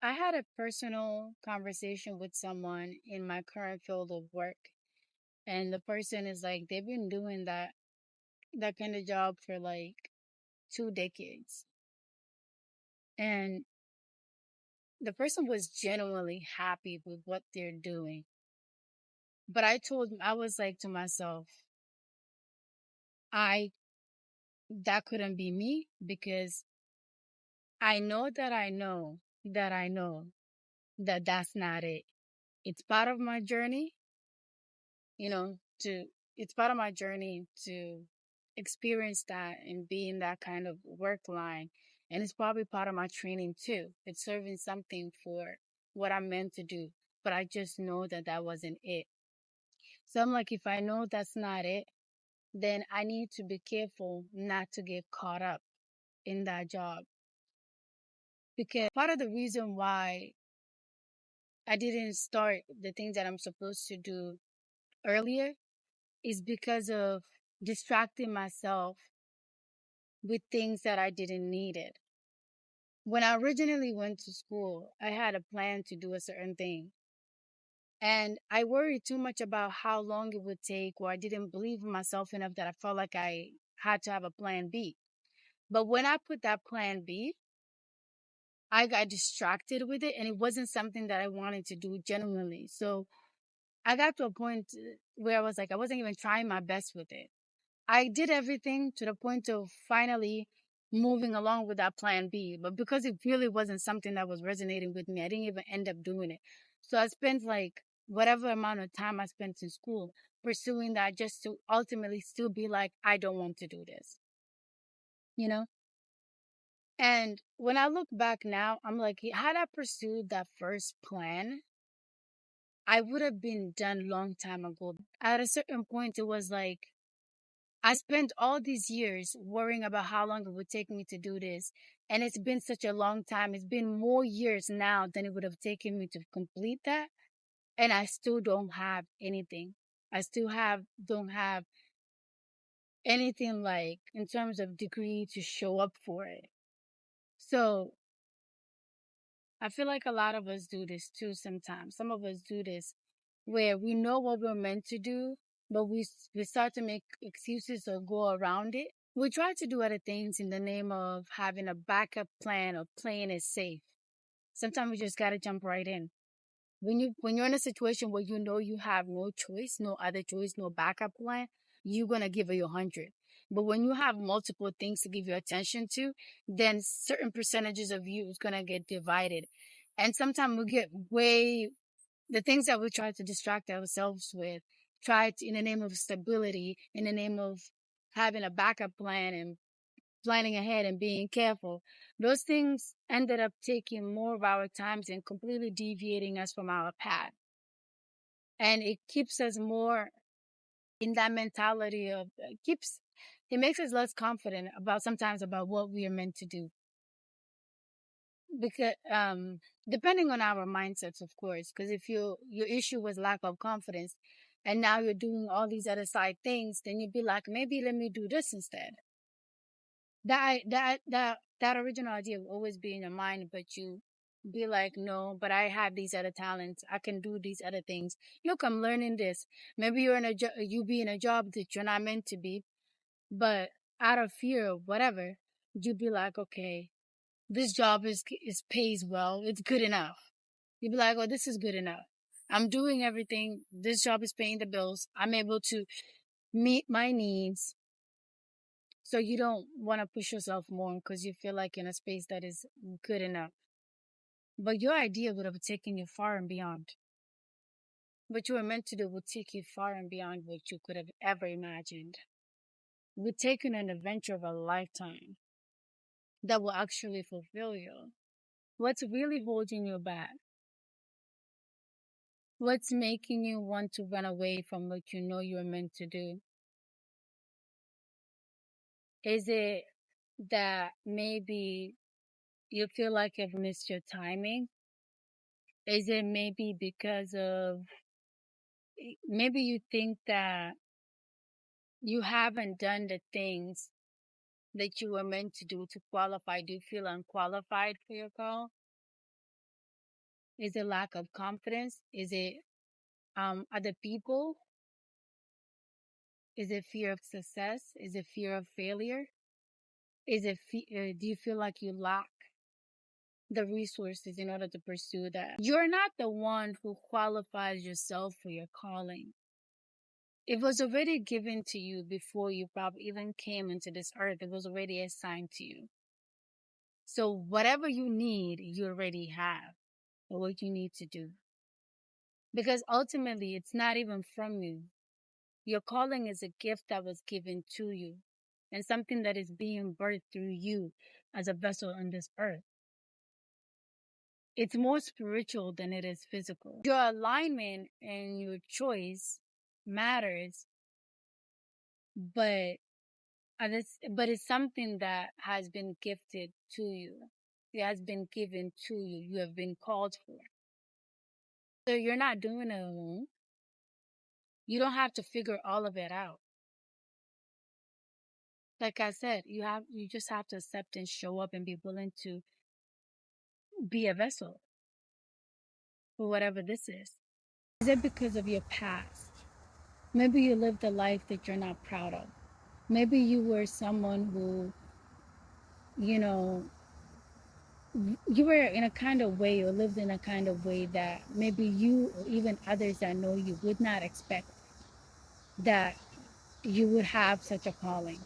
I had a personal conversation with someone in my current field of work, and the person is like, they've been doing that kind of job for like 2 decades. And the person was genuinely happy with what they're doing. But I was like to myself, I, that couldn't be me because I know that I know that I know that that's not it. It's part of my journey, you know, to, it's part of my journey to experience that and be in that kind of work line. And it's probably part of my training too. It's serving something for what I'm meant to do. But I just know that that wasn't it. So I'm like, if I know that's not it, then I need to be careful not to get caught up in that job. Because part of the reason why I didn't start the things that I'm supposed to do earlier is because of distracting myself with things that I didn't need it. When I originally went to school, I had a plan to do a certain thing. And I worried too much about how long it would take, or I didn't believe in myself enough that I felt like I had to have a plan B. But when I put that plan B, I got distracted with it and it wasn't something that I wanted to do genuinely. So I got to a point where I was like, I wasn't even trying my best with it. I did everything to the point of finally moving along with that plan B. But because it really wasn't something that was resonating with me, I didn't even end up doing it. So I spent like whatever amount of time I spent in school pursuing that just to ultimately still be like, I don't want to do this, you know? And when I look back now, I'm like, had I pursued that first plan, I would have been done long time ago. At a certain point, it was like, I spent all these years worrying about how long it would take me to do this. And it's been such a long time. It's been more years now than it would have taken me to complete that. And I still don't have anything. Don't have anything like in terms of degree to show up for it. So I feel like a lot of us do this too sometimes. Some of us do this where we know what we're meant to do, but we start to make excuses or go around it. We try to do other things in the name of having a backup plan or playing it safe. Sometimes we just gotta jump right in. When you're in a situation where you know you have no choice, no other choice, no backup plan, you're gonna give it your 100. But when you have multiple things to give your attention to, then certain percentages of you is gonna get divided. And sometimes we get way the things that we try to distract ourselves with, in the name of stability, in the name of having a backup plan and planning ahead and being careful. Those things ended up taking more of our times and completely deviating us from our path. And it keeps us more in that mentality of, it makes us less confident about sometimes about what we are meant to do. Because, depending on our mindsets, of course, because if your issue was lack of confidence and now you're doing all these other side things, then you'd be like, maybe let me do this instead. That original idea will always be in your mind, but you be like, no, but I have these other talents. I can do these other things. Look, I'm learning this. Maybe you be in a job that you're not meant to be, but out of fear of whatever, you'd be like, okay, this job is pays well. It's good enough. You'd be like, oh, this is good enough. I'm doing everything. This job is paying the bills. I'm able to meet my needs. So you don't want to push yourself more because you feel like in a space that is good enough. But your idea would have taken you far and beyond. What you were meant to do would take you far and beyond what you could have ever imagined. Would take you an adventure of a lifetime that will actually fulfill you. What's really holding you back? What's making you want to run away from what you know you're meant to do? Is it that maybe you feel like you've missed your timing? Is it maybe because of maybe you think that you haven't done the things that you were meant to do to qualify? Do you feel unqualified for your call? Is it lack of confidence? Is it other people? Is it fear of success? Is it fear of failure? Do you feel like you lack the resources in order to pursue that? You're not the one who qualifies yourself for your calling. It was already given to you before you probably even came into this earth. It was already assigned to you. So whatever you need, you already have, or what you need to do. Because ultimately, it's not even from you. Your calling is a gift that was given to you and something that is being birthed through you as a vessel on this earth. It's more spiritual than it is physical. Your alignment and your choice matters, but it's something that has been gifted to you. It has been given to you. You have been called for. So you're not doing it alone. You don't have to figure all of it out. Like I said, you just have to accept and show up and be willing to be a vessel for whatever this is. Is it because of your past? Maybe you lived a life that you're not proud of. Maybe you were someone who, you know, you were in a kind of way or lived in a kind of way that maybe you or even others that know you would not expect that you would have such a calling.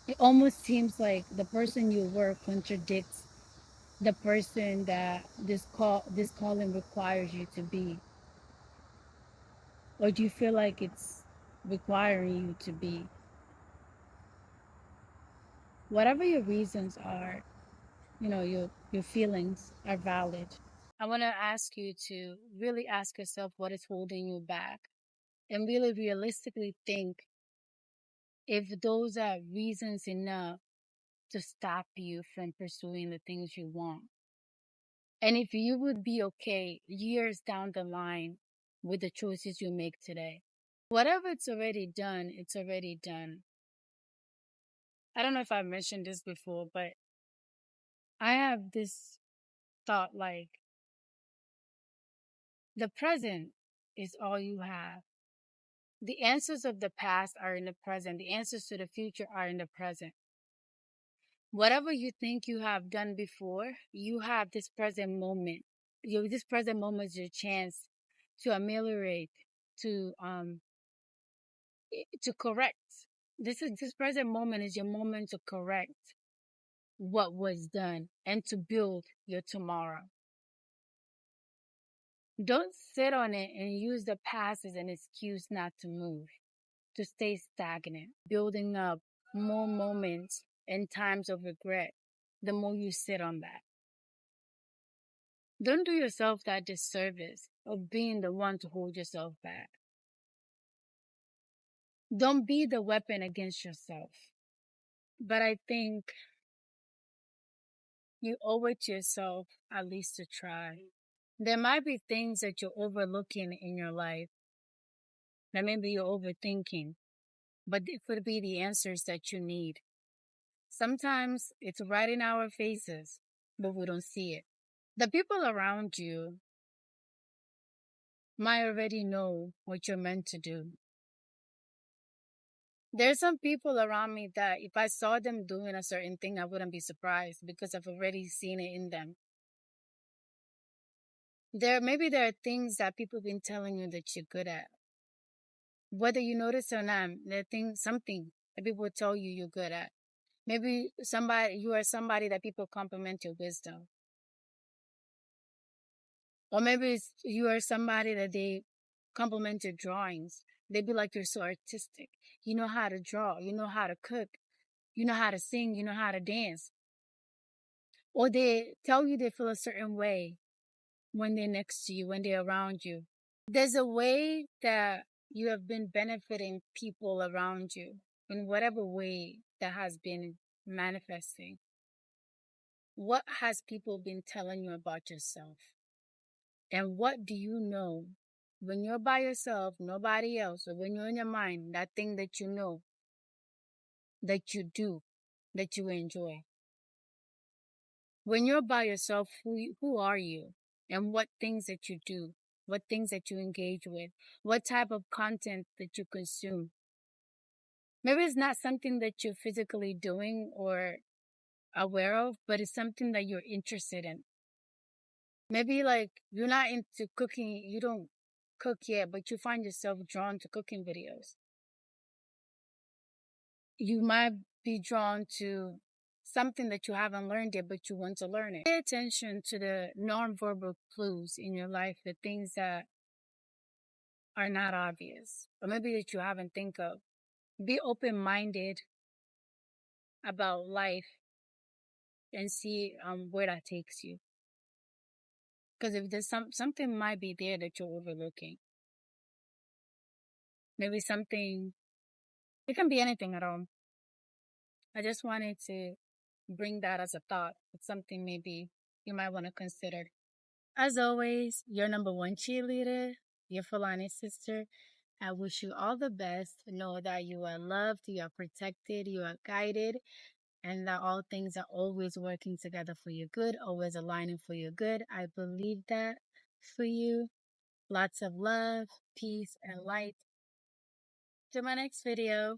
It almost seems like the person you were contradicts the person that this calling requires you to be. Or do you feel like it's requiring you to be? Whatever your reasons are, your feelings are valid. I want to ask you to really ask yourself what is holding you back and really realistically think if those are reasons enough to stop you from pursuing the things you want. And if you would be okay years down the line with the choices you make today. Whatever it's already done, it's already done. I don't know if I've mentioned this before, but I have this thought like the present is all you have. The answers of the past are in the present. The answers to the future are in the present. Whatever you think you have done before, you have this present moment. This present moment is your chance to ameliorate, to correct. This present moment is your moment to correct what was done and to build your tomorrow. Don't sit on it and use the past as an excuse not to move, to stay stagnant, building up more moments and times of regret the more you sit on that. Don't do yourself that disservice of being the one to hold yourself back. Don't be the weapon against yourself. But I think you owe it to yourself at least to try. There might be things that you're overlooking in your life that maybe you're overthinking, but it could be the answers that you need. Sometimes it's right in our faces, but we don't see it. The people around you might already know what you're meant to do. There's some people around me that if I saw them doing a certain thing, I wouldn't be surprised because I've already seen it in them. Maybe there are things that people have been telling you that you're good at. Whether you notice or not, something that people tell you you're good at. Maybe you are somebody that people compliment your wisdom. Or maybe you are somebody that they compliment your drawings. They be like, you're so artistic. You know how to draw. You know how to cook. You know how to sing. You know how to dance. Or they tell you they feel a certain way when they're next to you, when they're around you. There's a way that you have been benefiting people around you in whatever way that has been manifesting. What has people been telling you about yourself? And what do you know when you're by yourself, nobody else, or when you're in your mind, that thing that you know, that you do, that you enjoy? When you're by yourself, who are you? and what things that you do, what things that you engage with, what type of content that you consume. Maybe it's not something that you're physically doing or aware of, but it's something that you're interested in. Maybe like you're not into cooking, you don't cook yet, but you find yourself drawn to cooking videos. You might be drawn to something that you haven't learned yet, but you want to learn it. Pay attention to the nonverbal clues in your life, the things that are not obvious, or maybe that you haven't think of. Be open-minded about life and see where that takes you. Because if there's something might be there that you're overlooking, maybe something, it can be anything at all. I just wanted to bring that as a thought. It's something maybe you might want to consider. As always, your number one cheerleader, your Fulani sister. I wish you all the best. Know that you are loved, you are protected, you are guided, and that all things are always working together for your good, always aligning for your good. I believe that for you. Lots of love, peace, and light. To my next video.